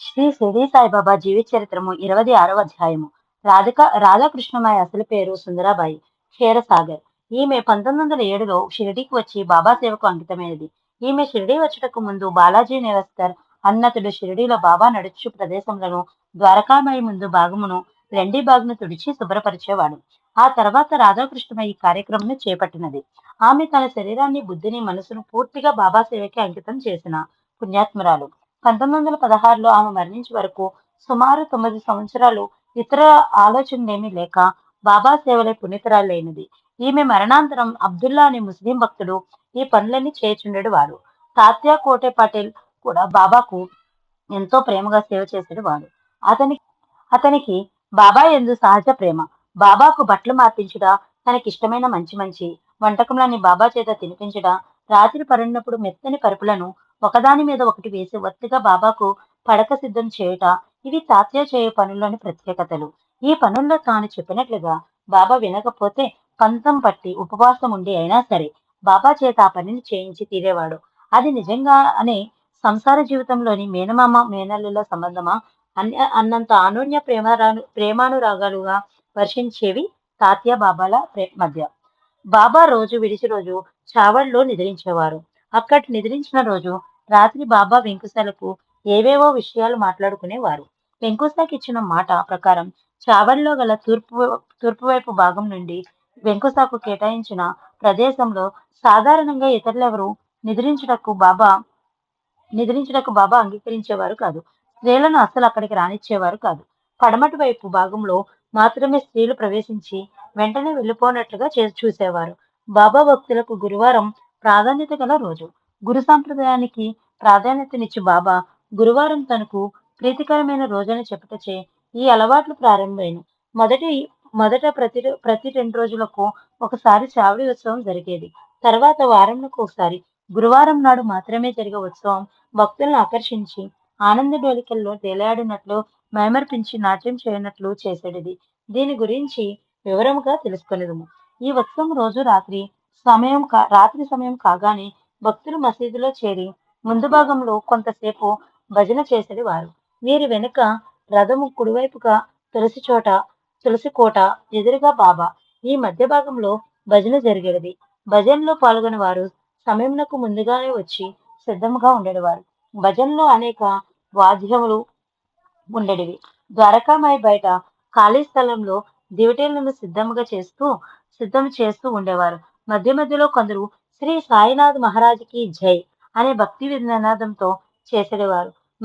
శ్రీ షిరిడి సాయిబాబా జీవిత చరిత్రము 26వ అధ్యాయము. రాధాకృష్ణమాయ అసలు పేరు సుందరాబాయి క్షీరసాగర్. ఈమె 1907లో షిరిడీకి వచ్చి బాబా సేవకు అంకితమైనది. ఈమె షిరిడీ వచ్చుటకు ముందు బాలాజీ నేవస్కర్ అన్నతుడు షిరిడీలో బాబా నడుచు ప్రదేశములను ద్వారకామాయి ముందు భాగమును రెండి భాగమును తుడిచి శుభ్రపరిచేవాడు. ఆ తర్వాత రాధాకృష్ణమయ్య ఈ కార్యక్రమం చేపట్టినది. ఆమె తన శరీరాన్ని, బుద్ధిని, మనసును పూర్తిగా బాబా సేవకి అంకితం చేసిన పుణ్యాత్మురాలు. 1916లో ఆమె మరణించే వరకు సుమారు 9 సంవత్సరాలు ఇతర ఆలోచనలేమీ లేక బాబా సేవలే పునీతురాలైనది. ఈమె మరణాంతరం అబ్దుల్లా అనే ముస్లిం భక్తుడు ఈ పనులన్నీ చేయుచుండెడు వాడు. తాత్యా కోటే పటేల్ కూడా బాబాకు ఎంతో ప్రేమగా సేవ చేసేడు వాడు. అతని అతనికి బాబా యందు సహజ ప్రేమ. బాబాకు బట్టలు మార్పించుట, తనకిష్టమైన మంచి మంచి వంటకములని బాబా చేత తినిపించుట, రాత్రి పడినప్పుడు మెత్తని పరుపులను ఒకదాని మీద ఒకటి వేసి ఒత్తిగా బాబాకు పడక సిద్ధం చేయుట, ఇవి తాత్య చేయు పనుల్లోని ప్రత్యేకతలు. ఈ పనుల్లో తాను చెప్పినట్లుగా బాబా వినకపోతే పంతం పట్టి ఉపవాసం ఉండి అయినా సరే బాబా చేత ఆ పనిని చేయించి తీరేవాడు. అది నిజంగానే సంసార జీవితంలోని మేనమామ మేనల్లుల సంబంధమా అన్నంత అనోన్య ప్రేమానురాగాలుగా వర్షించేవి తాత్య బాబాల మధ్య. బాబా రోజు విడిచి రోజు చావడిలో నిద్రించేవారు. అక్కడ నిద్రించిన రోజు రాత్రి బాబా వెంకుశలకు ఏవేవో విషయాలు మాట్లాడుకునేవారు. వెంకుశకి ఇచ్చిన మాట ప్రకారం చావడిలో గల తూర్పు వైపు భాగం నుండి వెంకుశకు కేటాయించిన ప్రదేశంలో సాధారణంగా ఇతరులెవరూ నిద్రించుటకు బాబా అంగీకరించేవారు కాదు. స్త్రీలను అస్సలు అక్కడికి రానిచ్చేవారు కాదు. పడమటి వైపు భాగంలో మాత్రమే స్త్రీలు ప్రవేశించి వెంటనే వెళ్ళిపోనట్లుగా చూసేవారు. బాబా భక్తులకు గురువారం ప్రాధాన్యత గల రోజు. గురు సాంప్రదాయానికి ప్రాధాన్యతనిచ్చి బాబా గురువారం తనకు ప్రీతికరమైన రోజని చెప్పుటచే ఈ అలవాట్లు ప్రారంభమైన. మొదట ప్రతి 2 రోజులకు ఒకసారి చావడి ఉత్సవం జరిగేది. తర్వాత వారంకు ఒకసారి గురువారం నాడు మాత్రమే జరిగే ఉత్సవం భక్తులను ఆకర్షించి ఆనంద డోలికల్లో తేలియాడినట్లు మైమర్పించి నాట్యం చేయనట్లు చేసేటిది. దీని గురించి వివరముగా తెలుసుకొనిదము. ఈ ఉత్సవం రోజు రాత్రి సమయం కాగానే భక్తులు మసీదులో చేరి ముందు భాగంలో కొంతసేపు భజన చేసేది వారు. వీరి వెనుక రథము కుడివైపుగా తులసి కోట ఎదురుగా బాబా, ఈ మధ్య భాగంలో భజన జరిగేది. భజనలో పాల్గొనే వారు సమయమునకు ముందుగానే వచ్చి సిద్ధముగా ఉండేవారు. భజనలో అనేక వాద్యములు ఉండేటివి. ద్వారకామాయి బయట ఖాళీ స్థలంలో దివిటీలను సిద్ధం చేస్తూ ఉండేవారు. మధ్య మధ్యలో కొందరు శ్రీ సాయినాథ్ మహారాజుకి జై అనే భక్తి నినాదంతో చేసేవారు.